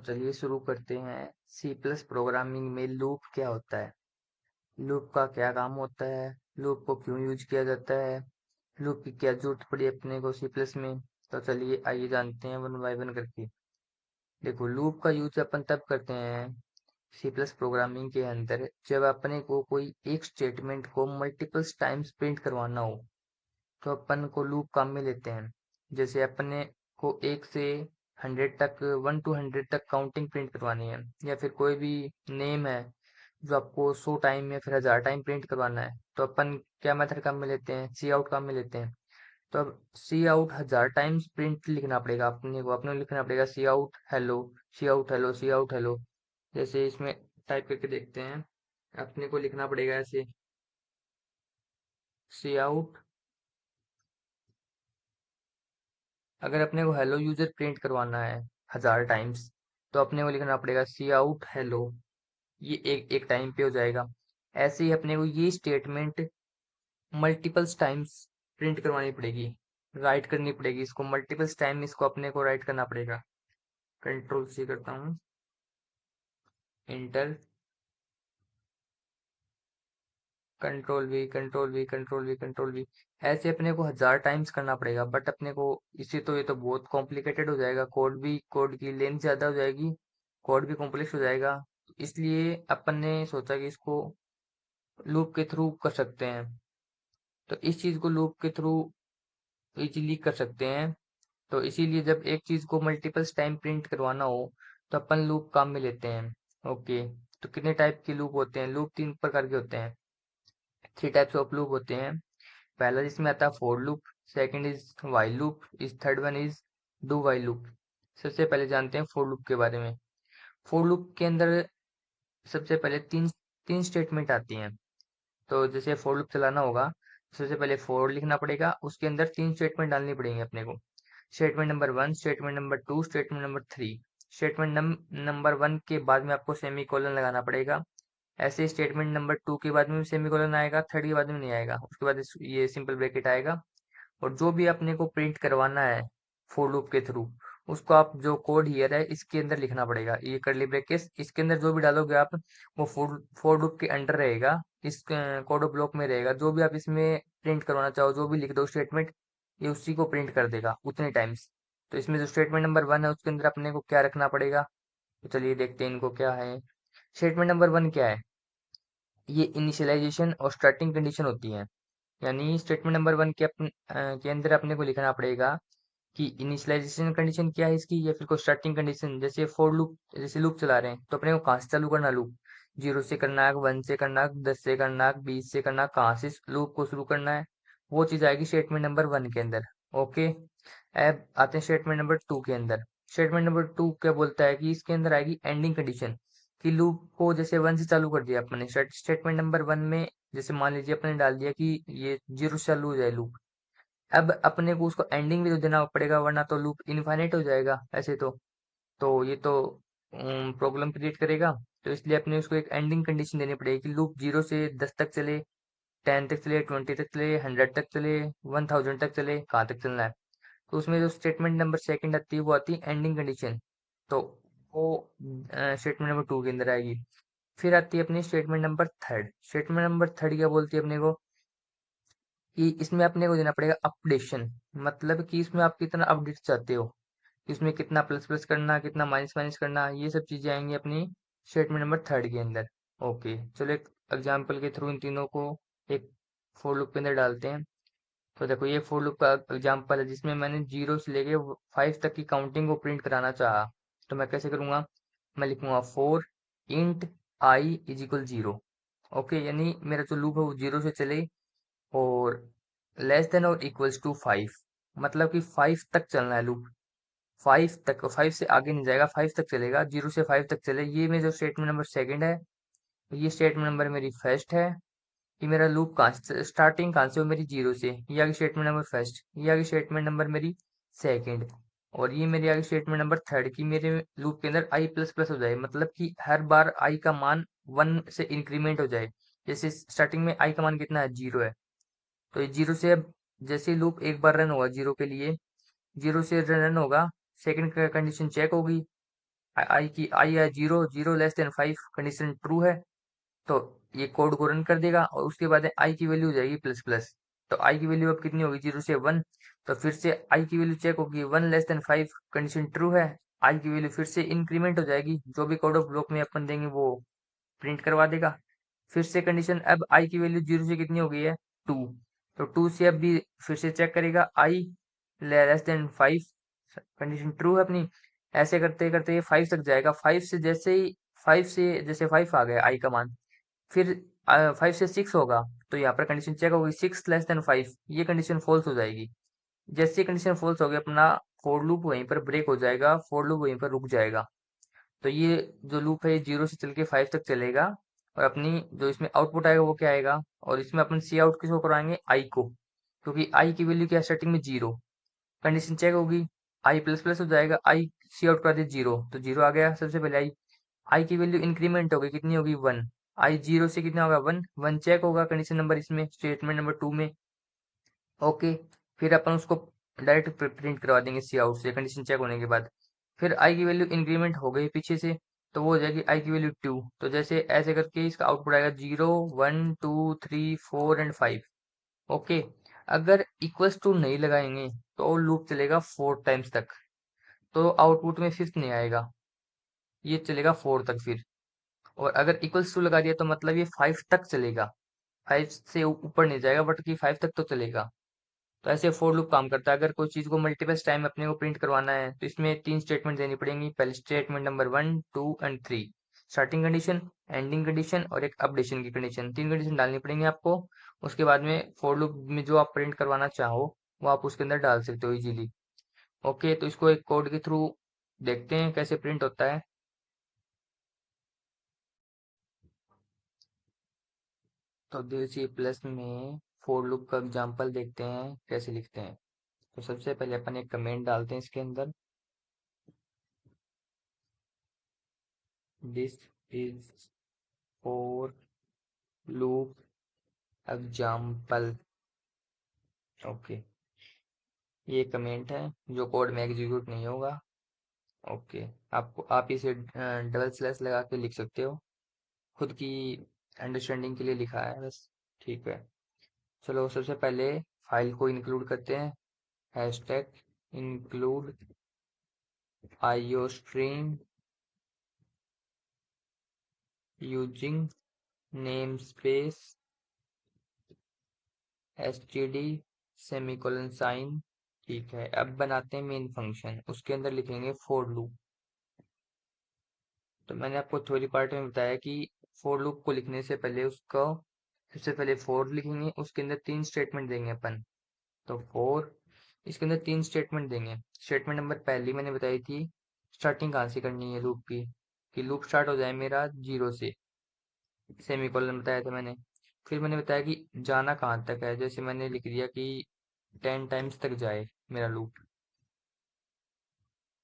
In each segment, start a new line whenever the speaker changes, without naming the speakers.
चलिए शुरू करते हैं। सी प्लस प्रोग्रामिंग में लूप क्या होता है, लूप का क्या काम होता है, लूप को क्यों यूज किया जाता है, लूप की क्या जरूरत पड़ी अपने को सी प्लस में। तो चलिए आइए जानते हैं वन बाय वन करके। देखो, लूप का यूज अपन तब करते हैं सी प्लस प्रोग्रामिंग के अंदर जब अपने को कोई एक स्टेटमेंट को मल्टीपल टाइम्स प्रिंट करवाना हो, तो अपन को लूप काम में लेते हैं। जैसे अपने को 1 से 100 तक 1 to 100 तक काउंटिंग प्रिंट करवानी है, या फिर कोई भी नेम है जो आपको 100 टाइम या फिर 1000 टाइम प्रिंट करवाना है, तो अपन क्या मेथड काम में लेते हैं, सी आउट काम में लेते हैं। तो अब सी आउट 1000 टाइम्स प्रिंट लिखना पड़ेगा अपने को लिखना पड़ेगा सी आउट हेलो, सी आउट हेलो, सी आउट हेलो। जैसे इसमें टाइप करके देखते हैं, अपने को लिखना पड़ेगा ऐसे, सी आउट। अगर अपने को हेलो यूजर प्रिंट करवाना है 1000 टाइम्स, तो अपने को लिखना पड़ेगा सी आउट हेलो। ये एक एक टाइम पे हो जाएगा। ऐसे ही अपने को ये स्टेटमेंट मल्टीपल्स टाइम्स प्रिंट करवानी पड़ेगी, राइट करनी पड़ेगी इसको मल्टीपल्स टाइम, इसको अपने को राइट करना पड़ेगा। कंट्रोल सी करता हूँ, inter, control we, control we, control we, control we. ऐसे अपने को 1000 टाइम्स करना पड़ेगा, बट अपने को इसे तो ये तो बहुत कॉम्प्लिकेटेड हो जाएगा, कोड की लेंथ ज्यादा हो जाएगी, कोड भी कॉम्प्लेक्स हो जाएगा। इसलिए अपन ने सोचा कि इसको लूप के थ्रू कर सकते हैं। तो इस चीज को लूप के थ्रू इजीली कर सकते हैं। तो इसीलिए जब एक चीज को मल्टीपल्स टाइम प्रिंट करवाना हो, तो अपन लूप काम में लेते हैं। ओके। तो कितने टाइप के लूप होते हैं, लूप 3 प्रकार के होते हैं, 3 टाइप्स ऑफ लूप होते हैं। पहला जिसमें आता है for loop, second is while loop, इस third one is do while loop. सबसे पहले जानते हैं फॉर लूप के बारे में। फॉर लूप के अंदर सबसे पहले तीन तीन स्टेटमेंट आती हैं। तो जैसे फॉर लूप चलाना होगा, सबसे पहले फॉर लिखना पड़ेगा, उसके अंदर तीन स्टेटमेंट डालनी पड़ेंगे अपने को। Statement number 1, statement number 2, statement number 3। Statement number 1 के बाद में आपको सेमी कोलन लगाना पड़ेगा। ऐसे स्टेटमेंट नंबर 2 के बाद में भी सेमी कोलन आएगा, थर्ड के बाद में नहीं आएगा, उसके बाद ये सिंपल ब्रैकेट आएगा। और जो भी अपने को प्रिंट करवाना है फॉर लूप के थ्रू, उसको आप जो कोड हियर है इसके अंदर लिखना पड़ेगा, ये कर्ली ब्रैकेट इसके अंदर जो भी डालोगे आप, वो फॉर लूप के अंडर रहेगा, इस कोड ब्लॉक में रहेगा। जो भी आप इसमें प्रिंट करवाना चाहो, जो भी लिख दो स्टेटमेंट, ये उसी को प्रिंट कर देगा उतने टाइम्स। तो इसमें जो स्टेटमेंट नंबर 1 है उसके अंदर अपने को क्या रखना पड़ेगा, तो चलिए देखते हैं इनको क्या है। स्टेटमेंट नंबर 1 क्या है, ये इनिशियलाइजेशन और स्टार्टिंग कंडीशन होती है। यानी स्टेटमेंट नंबर 1 के अंदर अपने को लिखना पड़ेगा कि इनिशियलाइजेशन कंडीशन क्या है इसकी, या फिर कोई स्टार्टिंग कंडीशन। जैसे फॉर लूप, जैसे लूप चला रहे हैं, तो अपने को कहाँ से चालू करना लूप, 0 से करना है, 1 से करना है, 10 से करना है, 20 से करना है, कहाँ से लूप को शुरू करना है, वो चीज आएगी स्टेटमेंट नंबर 1 के अंदर। ओके। अब आते हैं स्टेटमेंट नंबर 2 के अंदर। स्टेटमेंट नंबर 2 क्या बोलता है कि इसके अंदर आएगी एंडिंग कंडीशन, कि लूप को जैसे 1 से चालू कर दिया अपने स्टेटमेंट नंबर 1 में, जैसे मान लीजिए अपने डाल दिया कि ये 0 से चालू हो जाए लूप। अब अपने को उसको एंडिंग भी तो देना पड़ेगा, वरना तो लूप इनफाइनाइट हो जाएगा ऐसे तो ये तो प्रॉब्लम क्रिएट करेगा। तो इसलिए अपने उसको एक एंडिंग कंडीशन देनी पड़ेगी कि लूप 0 से 10 तक चले, 10 तक चले, 20 तक चले, 100 तक चले, 1000 तक चले, कहाँ तक चलना है। तो उसमें जो स्टेटमेंट नंबर सेकंड आती है वो आती है एंडिंग कंडीशन। तो वो स्टेटमेंट नंबर 2 के अंदर आएगी। फिर आती है अपनी statement number third. Statement number third क्या बोलती है अपने को, कि इसमें अपने को देना पड़ेगा अपडेशन। मतलब कि इसमें आप कितना अपडेट चाहते हो, इसमें कितना प्लस प्लस करना, कितना माइनस माइनस करना, ये सब चीजें आएंगी अपनी स्टेटमेंट नंबर थर्ड के अंदर। ओके, चलो एक एग्जांपल के थ्रू इन तीनों को एक फोर लूप के अंदर डालते हैं। तो देखो, ये फोर लूप का एग्जांपल है जिसमें मैंने 0 से लेके 5 तक की काउंटिंग को प्रिंट कराना चाहा। तो मैं कैसे करूंगा, मैं लिखूंगा four int I is equal 0। Okay, यानी मेरा जो लूप है वो 0 से चले और लेस देन और इक्वल्स टू 5। मतलब कि 5 तक चलना है लूप, 5 तक, 5 से आगे नहीं जाएगा, 5 तक चलेगा, 0 से 5 तक चले। ये मेरा जो स्टेटमेंट नंबर सेकंड है, ये स्टेटमेंट नंबर मेरी फर्स्ट है। ये मेरा लूप कहाँ से स्टार्टिंग कहाँ से हो, मेरी 0 से। ये आगे स्टेटमेंट नंबर फर्स्ट, ये आगे स्टेटमेंट नंबर मेरी सेकंड, और ये मेरी आगे स्टेटमेंट नंबर थर्ड, की मेरे लूप के अंदर आई प्लस प्लस हो जाए। मतलब कि हर बार आई का मान 1 से इंक्रीमेंट हो जाए। जैसे स्टार्टिंग में आई का मान कितना है, 0 है, तो ये 0 से अब जैसे लूप एक बार रन होगा 0 के लिए, 0 से रन होगा, सेकंड कंडीशन चेक होगी, आई है zero, zero less than 5, condition true है, तो ये कोड को रन कर देगा और उसके बाद आई की वैल्यू हो जाएगी प्लस प्लस। तो आई की वैल्यू अब कितनी होगी, 0 से 1। तो फिर से आई की वैल्यू चेक होगी, 1 <5, कंडीशन ट्रू है। आई की वैल्यू फिर से इंक्रीमेंट हो जाएगी, जो भी कोड ऑफ ब्लॉक में अपन देंगे वो प्रिंट करवा देगा। फिर से कंडीशन, अब आई की वैल्यू 0 से कितनी हो गई है, 2। तो 2 से अब भी फिर से चेक करेगा, आई लेस देन 5, कंडीशन ट्रू है अपनी। ऐसे करते करते ये 5 तक जाएगा। 5 से जैसे ही 5 से जैसे 5 आ गया आई का मान, फिर 5 से 6 होगा, तो यहाँ पर कंडीशन चेक होगी, 6 <5, ये कंडीशन फॉल्स हो जाएगी। जैसे कंडीशन फॉल्स हो गया, अपना फोर लूप वहीं पर ब्रेक हो जाएगा, फोर लूप वहीं पर रुक जाएगा। तो ये जो लूप है, ये 0 से चल के 5 तक चलेगा। और अपनी जो इसमें आउटपुट आएगा वो क्या आएगा, और इसमें अपन सी आउट किसको करवाएंगे, आई को, क्योंकि आई की वैल्यू क्या है स्टार्टिंग में 0। कंडीशन चेक होगी, आई प्लस प्लस हो जाएगा, आई सी आउट करा दे 0, तो 0 आ गया सबसे पहले आई। आई की वैल्यू इंक्रीमेंट होगी, कितनी होगी, 1। आई 0 से कितना होगा, 1, 1 चेक होगा कंडीशन नंबर इसमें, स्टेटमेंट नंबर 2 में। ओके, फिर अपन उसको डायरेक्ट प्रिंट करवा देंगे सी आउट से, कंडीशन चेक होने के बाद। फिर आई की वैल्यू इंक्रीमेंट हो गई पीछे से, तो वो हो जाएगी आई की वैल्यू 2। तो जैसे ऐसे करके इसका आउटपुट आएगा 0 1 2 3 4 एंड 5। ओके, अगर इक्वल्स टू नहीं लगाएंगे तो लूप चलेगा 4 टाइम्स तक, तो आउटपुट में फिफ्थ नहीं आएगा, ये चलेगा 4 तक फिर। और अगर इक्वल्स टू लगा दिया तो मतलब ये 5 तक चलेगा, 5 से ऊपर नहीं जाएगा, बट कि 5 तक तो चलेगा। तो ऐसे फोर लूप काम करता है। अगर कोई चीज को मल्टीपल टाइम अपने को प्रिंट करवाना है तो इसमें 3 स्टेटमेंट देनी पड़ेंगी। पहले statement number 1 2 and 3, starting condition, ending condition और एक अपडेशन की कंडीशन, 3 कंडीशन डालनी पड़ेंगी आपको। उसके बाद में फोर लूप में जो आप प्रिंट करवाना चाहो वो आप उसके अंदर डाल सकते हो इजीली। ओके, तो इसको एक कोड के थ्रू देखते हैं कैसे प्रिंट होता है। तो सी प्लस में फोर लूप का एग्जांपल देखते हैं कैसे लिखते हैं। तो सबसे पहले अपन एक कमेंट डालते हैं इसके अंदर, this is for loop example. Okay, ये कमेंट है जो कोड में एग्जीक्यूट नहीं होगा। ओके, आपको आप इसे डबल स्लैश लगा के लिख सकते हो, खुद की अंडरस्टैंडिंग के लिए लिखा है बस। ठीक है, चलो सबसे पहले फाइल को इंक्लूड करते हैं। Hashtag include iostream using name space STD semicolon sign. ठीक है, अब बनाते हैं मेन फंक्शन, उसके अंदर लिखेंगे फॉर लूप। तो मैंने आपको थ्योरी पार्ट में बताया कि फॉर लूप को लिखने से पहले उसको सबसे पहले फॉर लिखेंगे, उसके अंदर 3 स्टेटमेंट देंगे अपन। तो फॉर, इसके अंदर 3 स्टेटमेंट देंगे। स्टेटमेंट नंबर पहली मैंने बताई थी, स्टार्टिंग कहाँ से करनी है लूप की, कि लूप स्टार्ट हो जाए मेरा 0 से, सेमीकोलन बताया था मैंने। फिर मैंने बताया कि जाना कहाँ तक है, जैसे मैंने लिख दिया कि 10 टाइम्स तक जाए मेरा लूप।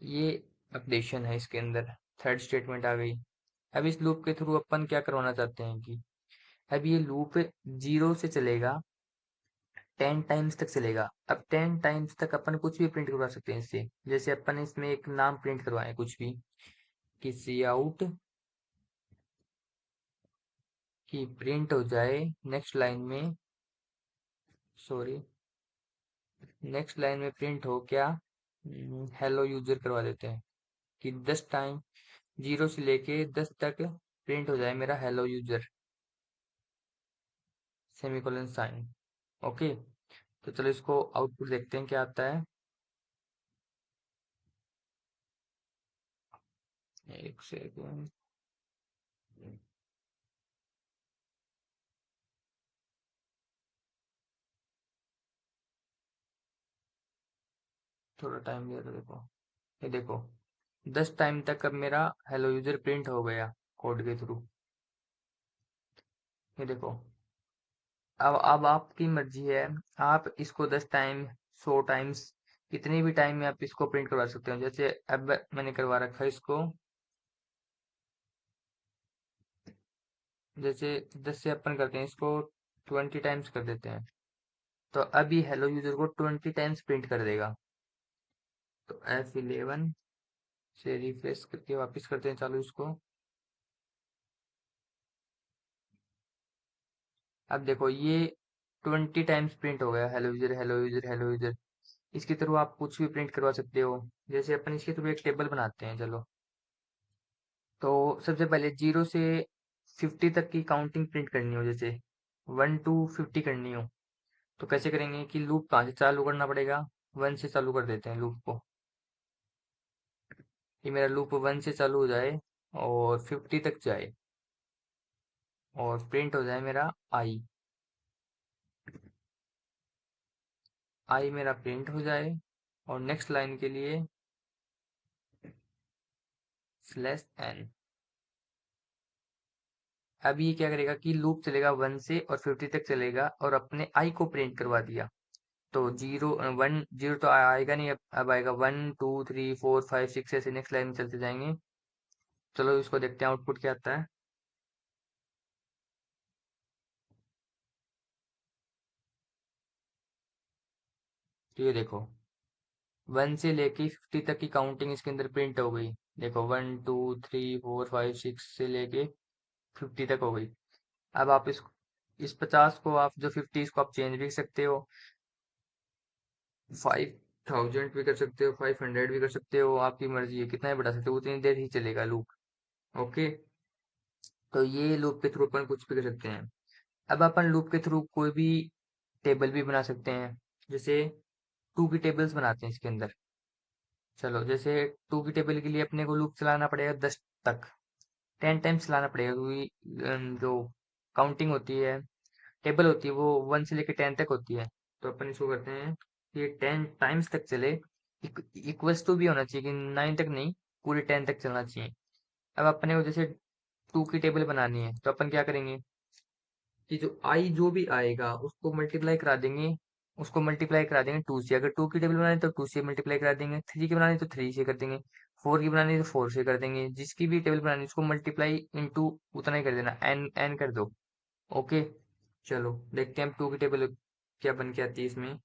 ये अपडेशन है इसके अंदर, थर्ड स्टेटमेंट आ गई। अब इस लूप के थ्रू अपन क्या करवाना चाहते हैं कि अब ये लूप 0 से चलेगा, 10 टाइम्स तक चलेगा। अब 10 टाइम्स तक अपन कुछ भी प्रिंट करवा सकते हैं इससे। जैसे अपन इसमें एक नाम प्रिंट करवाएं कुछ भी, कि सी आउट की प्रिंट हो जाए नेक्स्ट लाइन में, सॉरी, नेक्स्ट लाइन में प्रिंट हो क्या, हेलो यूजर करवा देते हैं, कि 10 टाइम 0 से लेके 10 तक प्रिंट हो जाए मेरा hello user, semicolon sign. Okay, तो चलो इसको आउटपुट देखते हैं क्या आता है। एक सेकंड, थोड़ा टाइम दिया था देखो। ये देखो, 10 टाइम तक अब मेरा हेलो यूजर प्रिंट हो गया कोड के थ्रू। ये देखो, अब आपकी मर्जी है, आप इसको 10 टाइम, 100 टाइम्स, कितनी भी टाइम में आप इसको प्रिंट करवा सकते हो। जैसे अब मैंने करवा रखा है इसको, जैसे 10 से अपन करते हैं इसको 20 टाइम्स कर देते हैं, तो अभी हेलो यूजर को 20 टाइम्स प्रिंट कर देगा। तो F11 से रिफ्रेश करके वापस करते हैं चालू इसको। अब देखो ये 20 टाइम्स प्रिंट हो गया, hello user hello user hello user. इसके थ्रू आप कुछ भी प्रिंट करवा सकते हो। जैसे अपन इसके थ्रू एक टेबल बनाते हैं, चलो। तो सबसे पहले 0 से 50 तक की काउंटिंग प्रिंट करनी हो, जैसे 1 to 50 करनी हो, तो कैसे करेंगे कि लूप कहाँ से चालू करना पड़ेगा। 1 से चालू कर देते हैं लूप को, कि मेरा लूप 1 से चालू हो जाए और 50 तक जाए, और प्रिंट हो जाए मेरा आई। आई मेरा प्रिंट हो जाए, और नेक्स्ट लाइन के लिए /n। अब ये क्या करेगा कि लूप चलेगा 1 से और 50 तक चलेगा, और अपने आई को प्रिंट करवा दिया। तो 0 1 0 तो आएगा नहीं, अब आएगा 1 2 3 4 5 6, ऐसे नेक्स्ट लाइन में चलते जाएंगे। चलो इसको देखते हैं आउटपुट क्या आता है। तो ये देखो 1 से लेके 50 तक की काउंटिंग इसके अंदर प्रिंट हो गई। देखो 1 2 3 4 5 6 से लेके 50 तक हो गई। अब आप इस 50 को, आप जो 50 इसको आप चेंज भी कर सकते हो, 5000 भी कर सकते हो, 500 भी कर सकते हो, आपकी मर्जी है, कितना भी बढ़ा सकते हो, उतनी देर ही चलेगा लूप। ओके। तो ये लूप के थ्रू अपन कुछ भी कर सकते हैं। अब अपन लूप के थ्रू कोई भी टेबल भी बना सकते हैं। जैसे टू की टेबल्स बनाते हैं इसके अंदर। चलो, जैसे टू की टेबल के लिए अपने को लूप चलाना पड़ेगा 10 तक, 10 टाइम्स चलाना पड़ेगा, क्योंकि जो काउंटिंग होती है, टेबल होती है, वो 1 से लेकर 10 तक होती है। तो अपन इसको करते हैं कि 10 टाइम्स तक चले। इक्वल्स टू भी होना चाहिए, कि 9 तक नहीं, पूरे 10 तक चलना चाहिए। अब अपने को जैसे टू की टेबल बनानी है, तो अपन क्या करेंगे कि जो आई जो भी आएगा उसको मल्टीप्लाई करा देंगे। उसको मल्टीप्लाई करा देंगे 2 से। अगर टू की टेबल बनानी तो 2 से मल्टीप्लाई करा देंगे, थ्री की बनानी तो 3 से कर देंगे, फोर की बनानी तो 4 से कर देंगे। जिसकी भी टेबल बनानी उसको मल्टीप्लाई इनटू उतना ही कर देना, एन एन कर दो। ओके। चलो देखते हैं अब टू की टेबल क्या बन के आती है इसमें।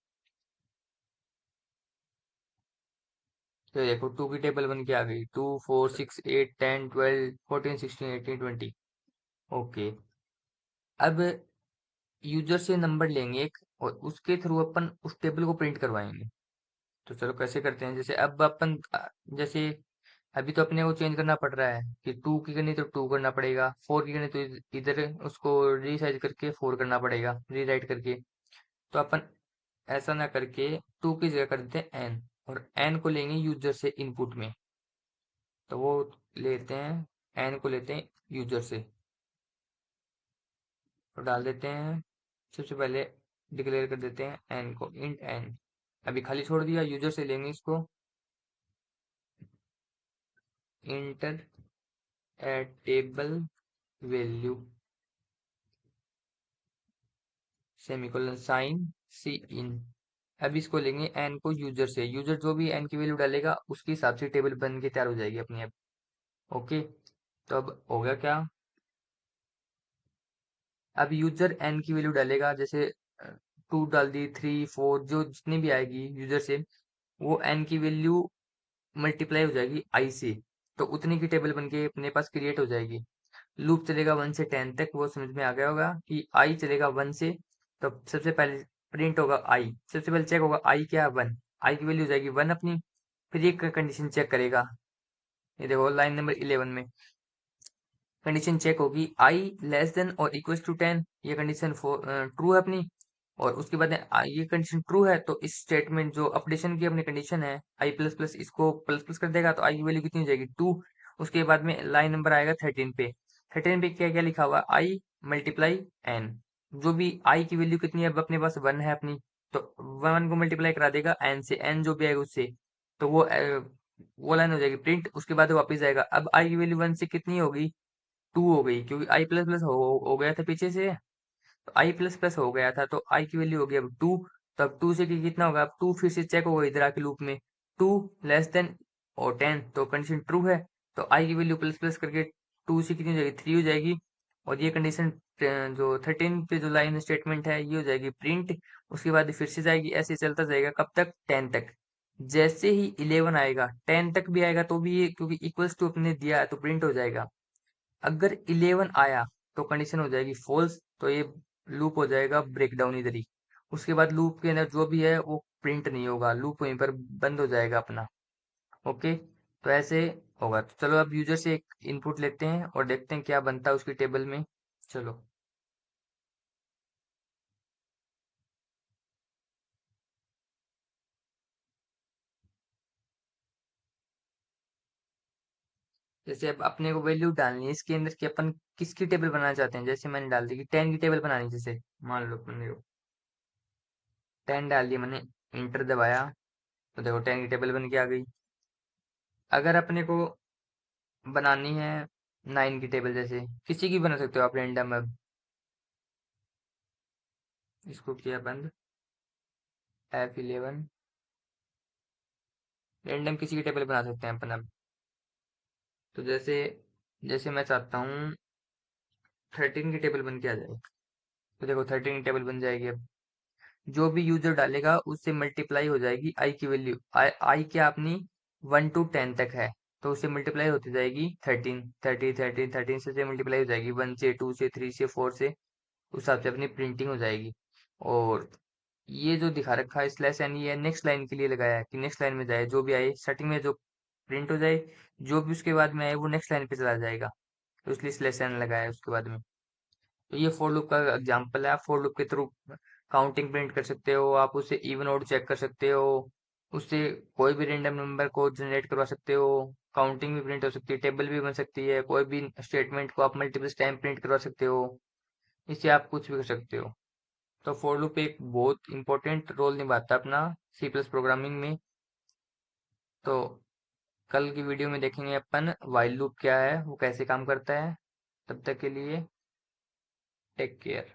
तो देखो टू की टेबल बन के आ गई, 2 4 6 8 10 12 14 16 18 20। ओके। अब यूजर से नंबर लेंगे एक, और उसके थ्रू अपन उस टेबल को प्रिंट करवाएंगे। तो चलो कैसे करते हैं। जैसे अब अपन जैसे अभी तो अपने को चेंज करना पड़ रहा है, कि टू की करनी तो टू करना पड़ेगा, फोर की करनी तो इधर उसको रीसाइज करके फोर करना पड़ेगा, रीराइट करके। तो अपन ऐसा ना करके टू की जगह कर देते हैं एन, और एन को लेंगे यूजर से इनपुट में। तो वो लेते हैं, एन को लेते हैं यूजर से, तो डाल देते हैं। सबसे पहले डिक्लेयर कर देते हैं एन को, इंट एन। अभी खाली छोड़ दिया, यूजर से लेंगे इसको, enter eight table value semicolon sign C in. अब इसको लेंगे एन को यूजर से, यूजर जो भी एन की वैल्यू डालेगा उसके हिसाब से टेबल बन के तैयार हो जाएगी अपनी आप। ओके। तो अब हो गया क्या। अब यूजर एन की वैल्यू डालेगा, जैसे टू डाल दी, थ्री फोर, जो जितनी भी आएगी यूजर से, वो एन की वैल्यू मल्टीप्लाई हो जाएगी आई से। तो उतनी की टेबल बन के अपने पास क्रिएट हो जाएगी। लूप चलेगा 1 से 10 तक, वो समझ में आ गया होगा कि आई चलेगा 1 से। तो सबसे पहले प्रिंट होगा आई, सबसे पहले चेक होगा आई क्या है, 1। आई की वैल्यू हो जाएगी 1 अपनी। फिर एक कंडीशन चेक करेगा, ये देखो लाइन नंबर 11 में कंडीशन चेक होगी, आई लेस देन और इक्वल टू 10, ये कंडीशन ट्रू है अपनी। और उसके बाद में ये कंडीशन ट्रू है, तो इस स्टेटमेंट जो अपडेशन की अपनी कंडीशन है आई प्लस प्लस, इसको प्लस प्लस कर देगा, तो आई की वैल्यू कितनी हो जाएगी 2। उसके बाद में लाइन नंबर आएगा 13 पे। 13 पे क्या क्या लिखा हुआ, आई मल्टीप्लाई एन। जो भी आई की वैल्यू कितनी है, अब अपने पास 1 है अपनी, तो 1 को मल्टीप्लाई करा देगा एन से, एन जो भी आएगा उससे। तो वो लाइन हो जाएगी प्रिंट। उसके बाद वापस जाएगा, अब आई की वैल्यू 1 से कितनी होगी, 2 हो गई, क्योंकि आई प्लस प्लस हो गया था पीछे से। तो आई प्लस प्लस हो गया था, तो आई की वैल्यू हो गई अब 2। तो अब 2 से कितना होगा, अब 2 फिर से चेक होगा इधर आके लूप में, 2 लेस देन और 10, तो कंडीशन ट्रू है। तो आई की वैल्यू प्लस प्लस करके 2 से कितनी हो जाएगी, 3 हो जाएगी। और ये कंडीशन जो 13 पे जो लाइन स्टेटमेंट है ये हो जाएगी प्रिंट। उसके बाद फिर से जाएगी, ऐसे चलता जाएगा कब तक, 10 तक। जैसे ही 11 आएगा 10 तक भी आएगा तो भी ये, क्योंकि इक्वल्स टू अपने दिया है तो प्रिंट हो जाएगा। अगर 11 आया तो कंडीशन हो जाएगी फॉल्स, तो ये लूप हो जाएगा ब्रेक डाउन इधर ही। उसके बाद लूप के अंदर जो भी है वो प्रिंट नहीं होगा, लूप वहीं पर बंद हो जाएगा अपना। ओके, तो ऐसे होगा। तो चलो अब यूजर से एक इनपुट लेते हैं और देखते हैं क्या बनता है उसकी टेबल में। चलो, जैसे अब अपने को वैल्यू डालनी है इसके अंदर कि अपन किसकी टेबल बनाना चाहते हैं। जैसे मैंने डाल दी कि 10 की टेबल बनानी है, जैसे मान लो अपने को 10 डाल दिया मैंने, इंटर दबाया, तो देखो 10 की टेबल बन के आ गई। अगर अपने को बनानी है 9 की टेबल, जैसे किसी की बना सकते हो आप रैंडम। अब इसको किया बंद, F11, रैंडम किसी की टेबल बना सकते हैं अपन अब। तो जैसे जैसे मैं चाहता हूँ 13 की टेबल बन के आ जाए, तो देखो 13 की टेबल बन जाएगी अब। जो भी यूजर डालेगा उससे मल्टीप्लाई हो जाएगी आई की वैल्यू। आई क्या अपनी 1 to 10 तक है, तो उससे मल्टीप्लाई होती जाएगी 13 से मल्टीप्लाई हो जाएगी 1 से 2 से 3 से 4 से। उस हिसाब से अपनी प्रिंटिंग हो जाएगी। और ये जो दिखा रखा है स्लैश एन, ये नेक्स्ट लाइन के लिए लगाया है कि नेक्स्ट लाइन में जाए, जो भी आए स्टार्टिंग में जो प्रिंट हो जाए, जो भी उसके बाद में आए वो नेक्स्ट लाइन पे चला जाएगा। तो इसलिए स्लैश एन लगाया है उसके बाद में। तो ये फॉर लूप का एग्जांपल है। आप फॉर लूप के थ्रू काउंटिंग प्रिंट कर सकते हो, आप उससे इवन ऑड चेक कर सकते हो, उससे कोई भी रेंडम नंबर को जनरेट करवा सकते हो, काउंटिंग भी प्रिंट हो सकती है, टेबल भी बन सकती है, कोई भी स्टेटमेंट को आप मल्टीपल टाइम प्रिंट करवा सकते हो। इससे आप कुछ भी कर सकते हो। तो फॉर लूप एक बहुत इंपॉर्टेंट रोल निभाता है अपना सी प्लस प्रोग्रामिंग में। तो कल की वीडियो में देखेंगे अपन वाइल लूप क्या है, वो कैसे काम करता है। तब तक के लिए टेक केयर।